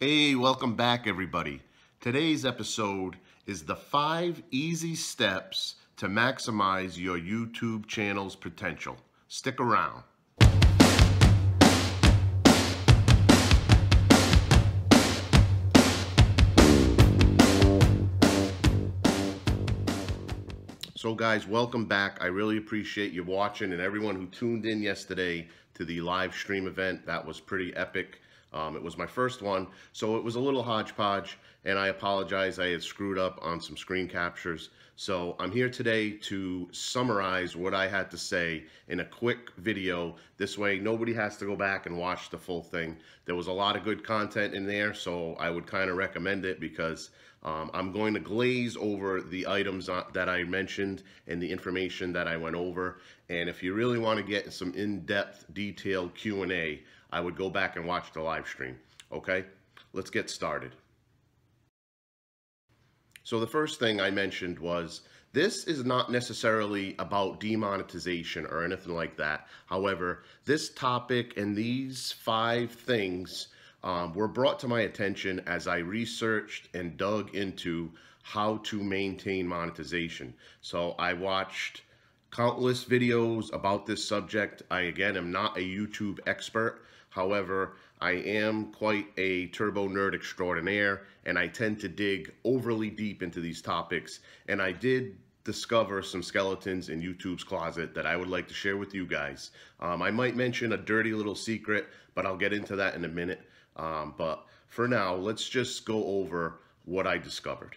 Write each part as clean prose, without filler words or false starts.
Hey, welcome back everybody. Today's episode is the 5 easy steps to maximize your YouTube channel's potential. Stick around. So guys, welcome back. I really appreciate you watching and everyone who tuned in yesterday to the live stream event. That was pretty epic. It was my first one, so it was a little hodgepodge, and I apologize. I had screwed up on some screen captures. So I'm here today to summarize what I had to say in a quick video. This way, nobody has to go back and watch the full thing. There was a lot of good content in there, so I would kind of recommend it because I'm going to glaze over the items that I mentioned and the information that I went over. And if you really want to get some in-depth, detailed Q&A, I would go back and watch the live stream. Okay, let's get started. So the first thing I mentioned was this is not necessarily about demonetization or anything like that. However, this topic and these 5 things were brought to my attention as I researched and dug into how to maintain monetization. So I watched countless videos about this subject. I, again, am not a YouTube expert. However, I am quite a turbo nerd extraordinaire, and I tend to dig overly deep into these topics. And I did discover some skeletons in YouTube's closet that I would like to share with you guys. I might mention a dirty little secret, but I'll get into that in a minute. But for now, let's just go over what I discovered.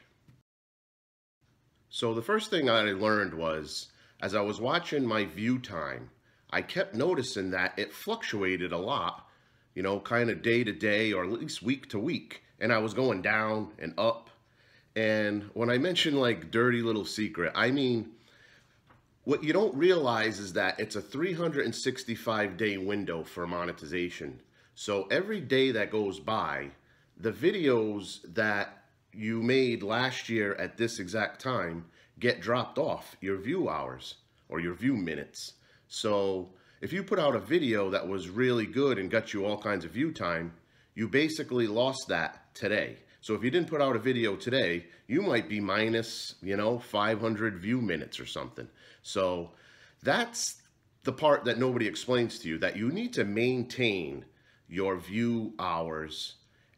So the first thing I learned was, as I was watching my view time, I kept noticing that it fluctuated a lot, you know, kind of day to day or at least week to week. And I was going down and up. And when I mention like dirty little secret, I mean, what you don't realize is that it's a 365-day window for monetization. So every day that goes by, the videos that you made last year at this exact time get dropped off your view hours or your view minutes. So if you put out a video that was really good and got you all kinds of view time, you basically lost that today. So if you didn't put out a video today, you might be minus, 500 view minutes or something. So that's the part that nobody explains to you, that you need to maintain your view hours.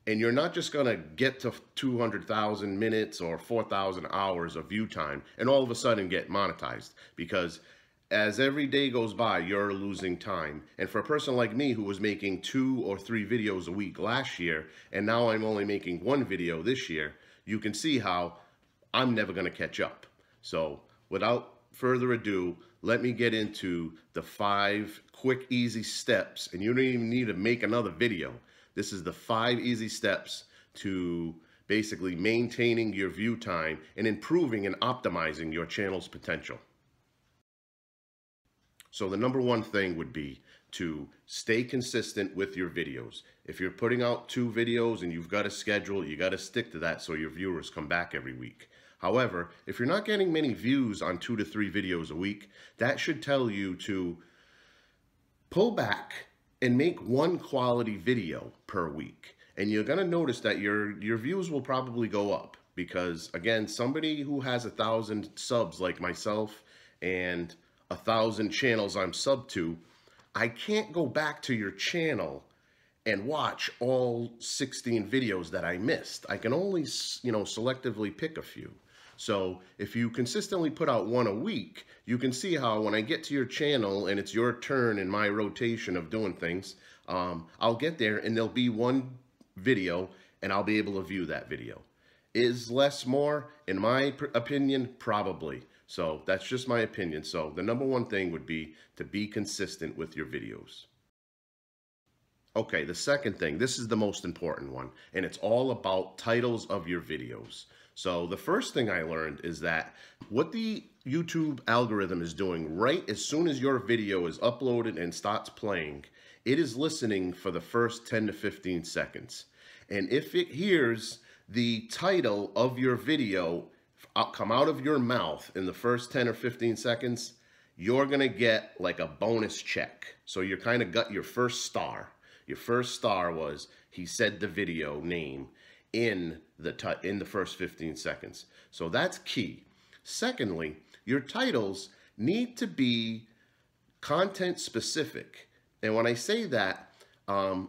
And you're not just gonna get to 200,000 minutes or 4,000 hours of view time and all of a sudden get monetized, because as every day goes by, you're losing time. And for a person like me who was making 2 or 3 videos a week last year, and now I'm only making 1 video this year, you can see how I'm never gonna catch up. So without further ado, let me get into the 5 quick, easy steps. And you don't even need to make another video. This is the 5 easy steps to basically maintaining your view time and improving and optimizing your channel's potential. So the number 1 thing would be to stay consistent with your videos. If you're putting out 2 videos and you've got a schedule, you got to stick to that so your viewers come back every week. However, if you're not getting many views on 2 to 3 videos a week, that should tell you to pull back and make 1 quality video per week. And you're going to notice that your views will probably go up because, again, somebody who has 1,000 subs like myself and 1,000 channels I'm sub to, I can't go back to your channel and watch all 16 videos that I missed. I can only, selectively pick a few. So if you consistently put out 1 a week, you can see how when I get to your channel and it's your turn in my rotation of doing things, I'll get there and there'll be 1 video and I'll be able to view that video. Is less more? In my opinion, probably. So that's just my opinion. So the number 1 thing would be to be consistent with your videos. Okay, the second thing, this is the most important one, and it's all about titles of your videos. So the first thing I learned is that what the YouTube algorithm is doing right as soon as your video is uploaded and starts playing, it is listening for the first 10 to 15 seconds. And if it hears the title of your video come out of your mouth in the first 10 or 15 seconds, you're gonna get like a bonus check. So you kind of got your first star. Your first star was he said the video name in the first 15 seconds. So that's key. Secondly, your titles need to be content specific. And when I say that,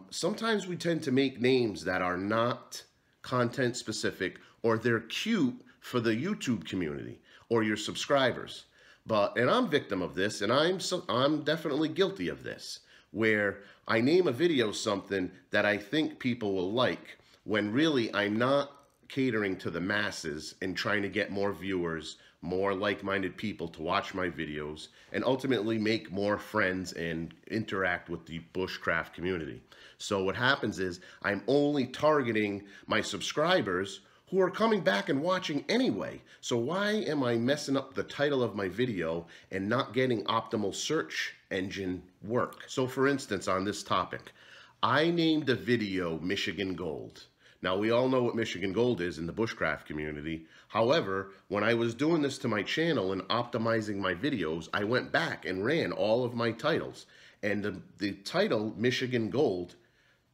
sometimes we tend to make names that are not content specific, or they're cute for the YouTube community or your subscribers. And I'm victim of this, and I'm definitely guilty of this, where I name a video something that I think people will like, when really I'm not catering to the masses and trying to get more viewers, more like-minded people to watch my videos, and ultimately make more friends and interact with the bushcraft community. So what happens is I'm only targeting my subscribers who are coming back and watching anyway. So why am I messing up the title of my video and not getting optimal search engine work? So for instance, on this topic, I named the video Michigan Gold. Now, we all know what Michigan Gold is in the bushcraft community. However, when I was doing this to my channel and optimizing my videos, I went back and ran all of my titles. And the title, Michigan Gold,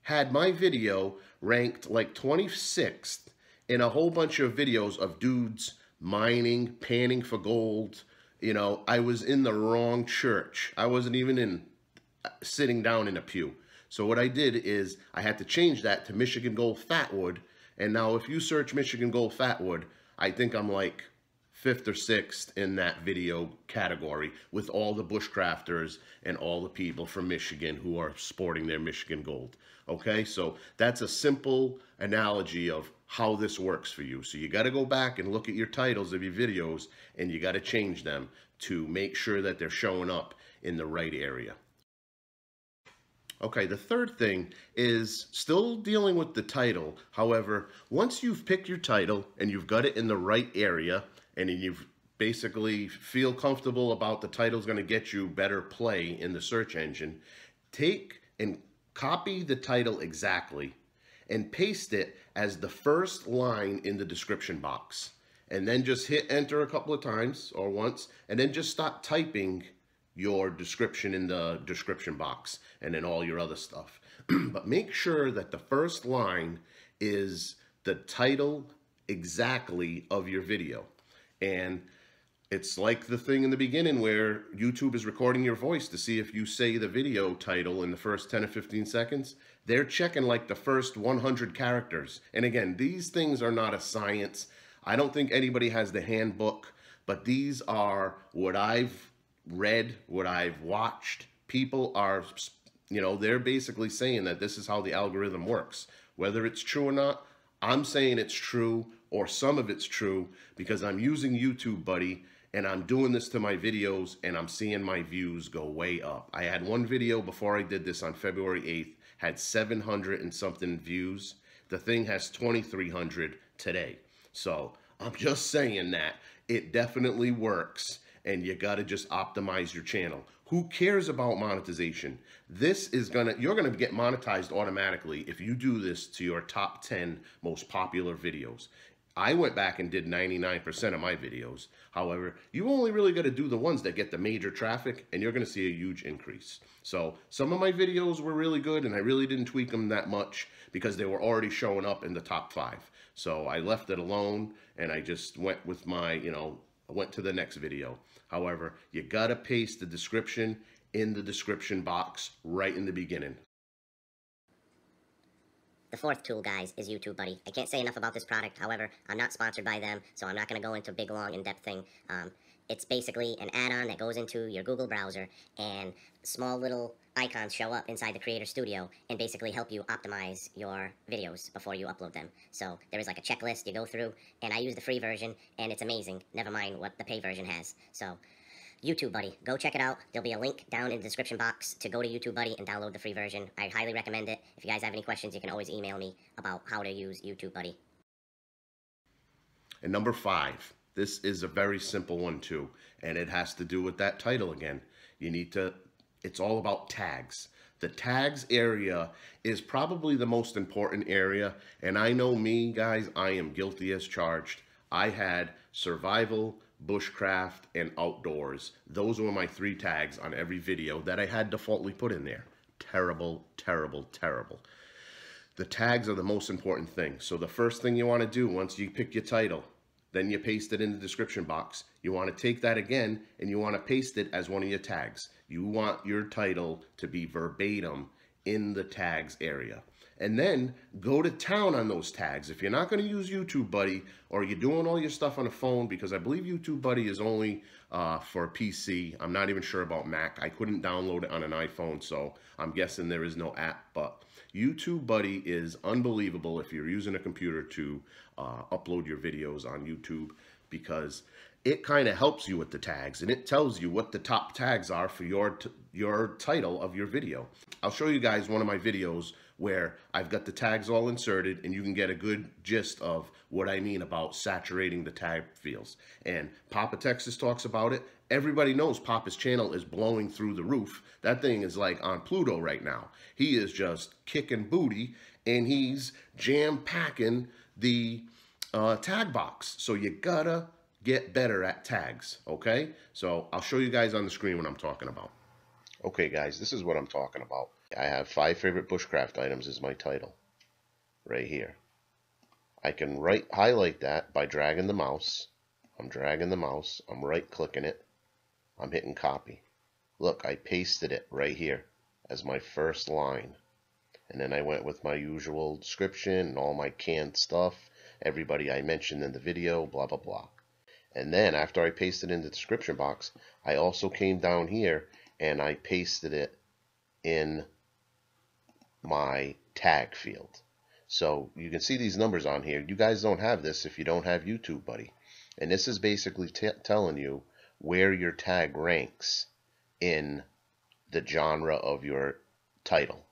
had my video ranked like 26th in a whole bunch of videos of dudes mining, panning for gold. You know, I was in the wrong church. I wasn't even sitting down in a pew. So what I did is I had to change that to Michigan Gold Fatwood. And now if you search Michigan Gold Fatwood, I think I'm like 5th or 6th in that video category, with all the bushcrafters and all the people from Michigan who are sporting their Michigan Gold. Okay, so that's a simple analogy of how this works for you. So you got to go back and look at your titles of your videos, and you got to change them to make sure that they're showing up in the right area. Okay, the third thing is still dealing with the title. However, once you've picked your title and you've got it in the right area, and you've basically feel comfortable about the title's going to get you better play in the search engine, take and copy the title exactly and paste it as the first line in the description box. And then just hit enter a couple of times or once, and then just start typing your description in the description box and then all your other stuff. But make sure that the first line is the title exactly of your video. And it's like the thing in the beginning where YouTube is recording your voice to see if you say the video title in the first 10 or 15 seconds. They're checking like the first 100 characters. And again, these things are not a science. I don't think anybody has the handbook, but these are what I've read, what I've watched. People are, you know, they're basically saying that this is how the algorithm works. Whether it's true or not, I'm saying it's true, or some of it's true, because I'm using TubeBuddy and I'm doing this to my videos and I'm seeing my views go way up. I had one video before I did this on February 8th, had 700 and something views. The thing has 2,300 today. So I'm just saying that it definitely works, and you got to just optimize your channel. Who cares about monetization? This is you're gonna get monetized automatically if you do this to your top 10 most popular videos. I went back and did 99% of my videos. However, you only really got to do the ones that get the major traffic, and you're going to see a huge increase. So some of my videos were really good, and I really didn't tweak them that much because they were already showing up in the top 5. So I left it alone, and I just went with my, I went to the next video. However, you got to paste the description in the description box right in the beginning. The fourth tool, guys, is TubeBuddy. I can't say enough about this product. However, I'm not sponsored by them, so I'm not going to go into a big, long, in-depth thing. It's basically an add-on that goes into your Google browser, and small little icons show up inside the Creator Studio and basically help you optimize your videos before you upload them. So there is like a checklist you go through, and I use the free version, and it's amazing. Never mind what the pay version has. So TubeBuddy, go check it out. There'll be a link down in the description box to go to TubeBuddy and download the free version. I highly recommend it. If you guys have any questions, you can always email me about how to use TubeBuddy. And number 5, this is a very simple one too, and it has to do with that title again. It's all about tags. The tags area is probably the most important area, and I know me, guys, I am guilty as charged. I had survival, bushcraft, and outdoors. Those were my 3 tags on every video that I had defaultly put in there. terrible, terrible, terrible. The tags are the most important thing. So the first thing you want to do once you pick your title, then you paste it in the description box. You want to take that again and you want to paste it as one of your tags. You want your title to be verbatim in the tags area. And then go to town on those tags. If you're not going to use TubeBuddy, or you're doing all your stuff on a phone, because I believe TubeBuddy is only for PC. I'm not even sure about Mac. I couldn't download it on an iPhone, so I'm guessing there is no app. But TubeBuddy is unbelievable if you're using a computer to upload your videos on YouTube, because it kind of helps you with the tags, and it tells you what the top tags are for your title of your video. I'll show you guys one of my videos where I've got the tags all inserted, and you can get a good gist of what I mean about saturating the tag fields. And Papa Texas talks about it. Everybody knows Papa's channel is blowing through the roof. That thing is like on Pluto right now. He is just kicking booty, and he's jam-packing the tag box. So you gotta get better at tags, okay? So I'll show you guys on the screen what I'm talking about. Okay, guys, this is what I'm talking about. I have 5 favorite bushcraft items as my title right here. I can highlight that by dragging the mouse. I'm dragging the mouse. I'm right-clicking it. I'm hitting copy. Look, I pasted it right here as my first line. And then I went with my usual description and all my canned stuff, everybody I mentioned in the video, blah, blah, blah. And then after I pasted in the description box, I also came down here and I pasted it in my tag field. So you can see these numbers on here. You guys don't have this if you don't have TubeBuddy. And this is basically telling you where your tag ranks in the genre of your title.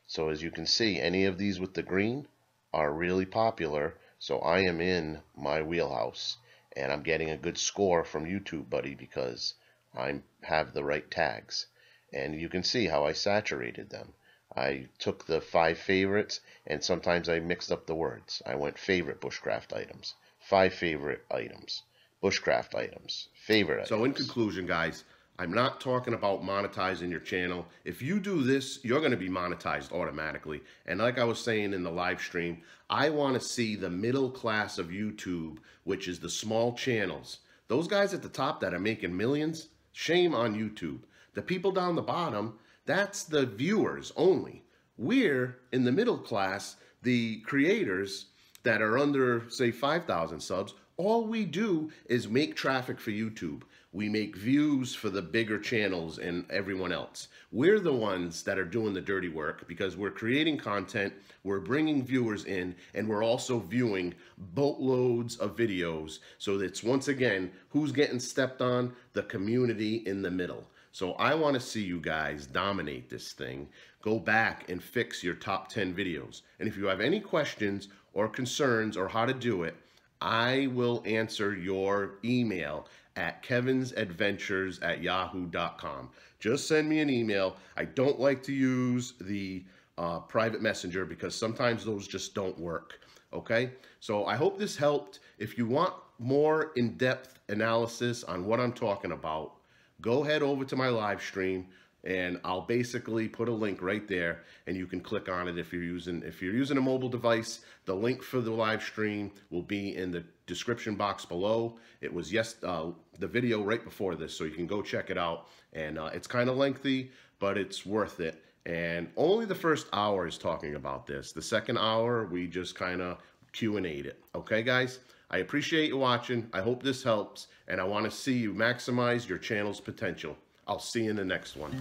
So as you can see, any of these with the green are really popular. So I am in my wheelhouse, and I'm getting a good score from TubeBuddy because I have the right tags. And you can see how I saturated them. I took the 5 favorites, and sometimes I mixed up the words. I went favorite bushcraft items, 5 favorite items, bushcraft items, favorite items. So in conclusion, guys, I'm not talking about monetizing your channel. If you do this, you're going to be monetized automatically. And like I was saying in the live stream, I want to see the middle class of YouTube, which is the small channels. Those guys at the top that are making millions, shame on YouTube. The people down the bottom, that's the viewers only. We're in the middle class, the creators that are under, say, 5,000 subs. All we do is make traffic for YouTube. We make views for the bigger channels and everyone else. We're the ones that are doing the dirty work because we're creating content, we're bringing viewers in, and we're also viewing boatloads of videos. So it's, once again, who's getting stepped on? The community in the middle. So I want to see you guys dominate this thing. Go back and fix your top 10 videos. And if you have any questions or concerns or how to do it, I will answer your email at kevinsadventures@yahoo.com. Just send me an email. I don't like to use the private messenger because sometimes those just don't work. Okay? So I hope this helped. If you want more in-depth analysis on what I'm talking about, go head over to my live stream, and I'll basically put a link right there, and you can click on it if you're using a mobile device. The link for the live stream will be in the description box below. It was the video right before this, so you can go check it out. And it's kind of lengthy, but it's worth it. And only the first hour is talking about this. The second hour, we just kind of Q&A'd it. Okay, guys? I appreciate you watching. I hope this helps, and I want to see you maximize your channel's potential. I'll see you in the next one.